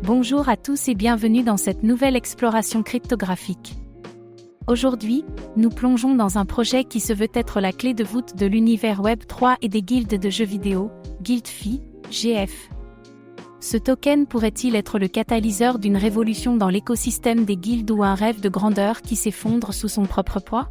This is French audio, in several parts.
Bonjour à tous et bienvenue dans cette nouvelle exploration cryptographique. Aujourd'hui, nous plongeons dans un projet qui se veut être la clé de voûte de l'univers Web3 et des guildes de jeux vidéo, GuildPhi, GF. Ce token pourrait-il être le catalyseur d'une révolution dans l'écosystème des guildes ou un rêve de grandeur qui s'effondre sous son propre poids?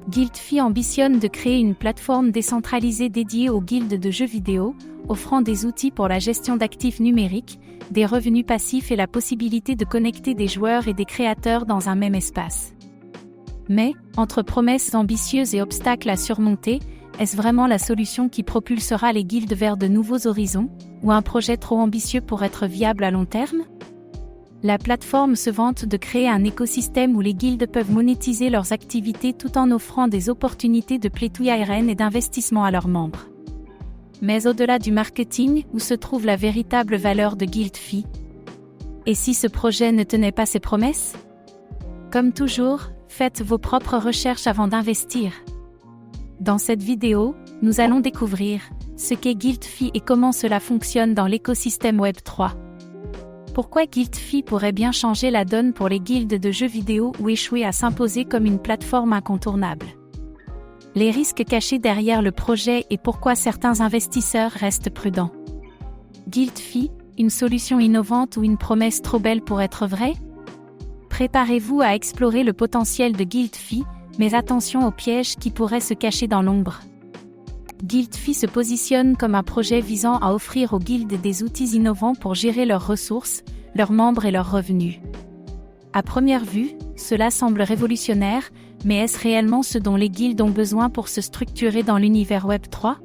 GuildPhi ambitionne de créer une plateforme décentralisée dédiée aux guildes de jeux vidéo, offrant des outils pour la gestion d'actifs numériques, des revenus passifs et la possibilité de connecter des joueurs et des créateurs dans un même espace. Mais, entre promesses ambitieuses et obstacles à surmonter, est-ce vraiment la solution qui propulsera les guildes vers de nouveaux horizons, ou un projet trop ambitieux pour être viable à long terme? La plateforme se vante de créer un écosystème où les guildes peuvent monétiser leurs activités tout en offrant des opportunités de play to earn et d'investissement à leurs membres. Mais au-delà du marketing, où se trouve la véritable valeur de GuildPhi? Et si ce projet ne tenait pas ses promesses? Comme toujours, faites vos propres recherches avant d'investir. Dans cette vidéo, nous allons découvrir ce qu'est GuildPhi et comment cela fonctionne dans l'écosystème Web3. Pourquoi GuildPhi pourrait bien changer la donne pour les guildes de jeux vidéo ou échouer à s'imposer comme une plateforme incontournable? Les risques cachés derrière le projet et pourquoi certains investisseurs restent prudents. GuildPhi, une solution innovante ou une promesse trop belle pour être vraie? Préparez-vous à explorer le potentiel de GuildPhi, mais attention aux pièges qui pourraient se cacher dans l'ombre. GuildPhi se positionne comme un projet visant à offrir aux guildes des outils innovants pour gérer leurs ressources, leurs membres et leurs revenus. À première vue, cela semble révolutionnaire, mais est-ce réellement ce dont les guildes ont besoin pour se structurer dans l'univers Web3?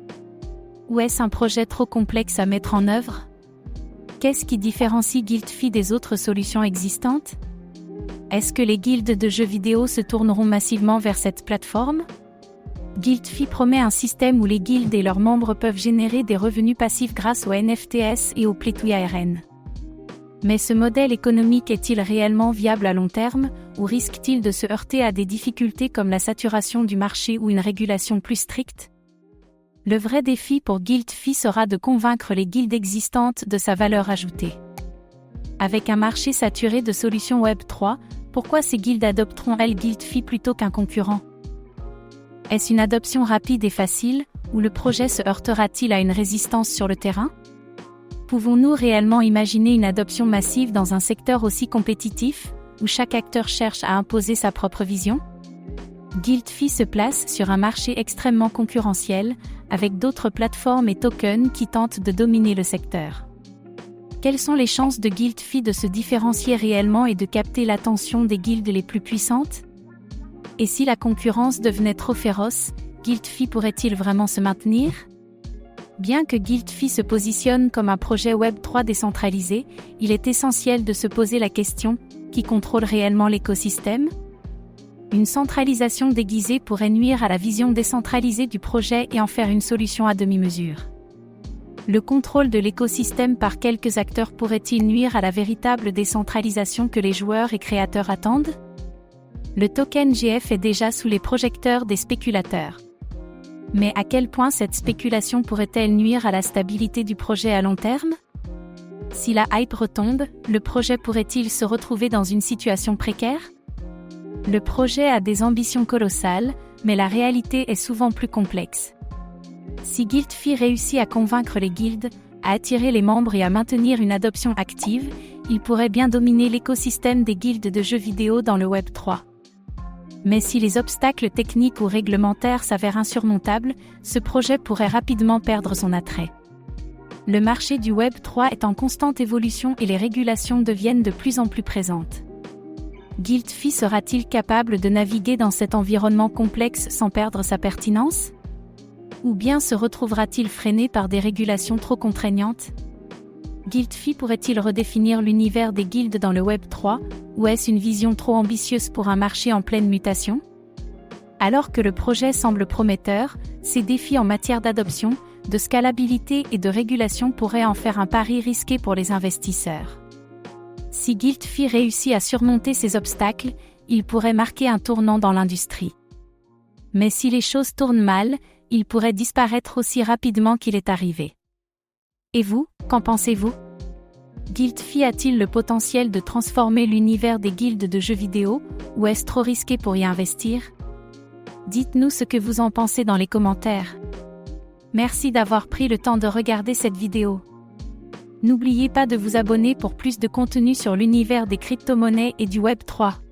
Ou est-ce un projet trop complexe à mettre en œuvre? Qu'est-ce qui différencie GuildPhi des autres solutions existantes? Est-ce que les guildes de jeux vidéo se tourneront massivement vers cette plateforme? GuildPhi promet un système où les guildes et leurs membres peuvent générer des revenus passifs grâce aux NFTs et au play to earn. Mais ce modèle économique est-il réellement viable à long terme, ou risque-t-il de se heurter à des difficultés comme la saturation du marché ou une régulation plus stricte? Le vrai défi pour GuildPhi sera de convaincre les guildes existantes de sa valeur ajoutée. Avec un marché saturé de solutions Web3, pourquoi ces guildes adopteront-elles GuildPhi plutôt qu'un concurrent? Est-ce une adoption rapide et facile, ou le projet se heurtera-t-il à une résistance sur le terrain? Pouvons-nous réellement imaginer une adoption massive dans un secteur aussi compétitif, où chaque acteur cherche à imposer sa propre vision? GuildPhi se place sur un marché extrêmement concurrentiel, avec d'autres plateformes et tokens qui tentent de dominer le secteur. Quelles sont les chances de GuildPhi de se différencier réellement et de capter l'attention des guildes les plus puissantes? Et si la concurrence devenait trop féroce, GuildPhi pourrait-il vraiment se maintenir? Bien que GuildPhi se positionne comme un projet Web3 décentralisé, il est essentiel de se poser la question, qui contrôle réellement l'écosystème? Une centralisation déguisée pourrait nuire à la vision décentralisée du projet et en faire une solution à demi-mesure. Le contrôle de l'écosystème par quelques acteurs pourrait-il nuire à la véritable décentralisation que les joueurs et créateurs attendent? Le token GF est déjà sous les projecteurs des spéculateurs. Mais à quel point cette spéculation pourrait-elle nuire à la stabilité du projet à long terme? Si la hype retombe, le projet pourrait-il se retrouver dans une situation précaire? Le projet a des ambitions colossales, mais la réalité est souvent plus complexe. Si GuildPhi réussit à convaincre les guildes, à attirer les membres et à maintenir une adoption active, il pourrait bien dominer l'écosystème des guildes de jeux vidéo dans le Web3. Mais si les obstacles techniques ou réglementaires s'avèrent insurmontables, ce projet pourrait rapidement perdre son attrait. Le marché du Web3 est en constante évolution et les régulations deviennent de plus en plus présentes. GuildPhi sera-t-il capable de naviguer dans cet environnement complexe sans perdre sa pertinence? Ou bien se retrouvera-t-il freiné par des régulations trop contraignantes? GuildPhi pourrait-il redéfinir l'univers des guildes dans le Web3, ou est-ce une vision trop ambitieuse pour un marché en pleine mutation? Alors que le projet semble prometteur, ses défis en matière d'adoption, de scalabilité et de régulation pourraient en faire un pari risqué pour les investisseurs. Si GuildPhi réussit à surmonter ces obstacles, il pourrait marquer un tournant dans l'industrie. Mais si les choses tournent mal, il pourrait disparaître aussi rapidement qu'il est arrivé. Et vous, qu'en pensez-vous? GuildFi a-t-il le potentiel de transformer l'univers des guildes de jeux vidéo, ou est-ce trop risqué pour y investir? Dites-nous ce que vous en pensez dans les commentaires. Merci d'avoir pris le temps de regarder cette vidéo. N'oubliez pas de vous abonner pour plus de contenu sur l'univers des crypto-monnaies et du Web 3.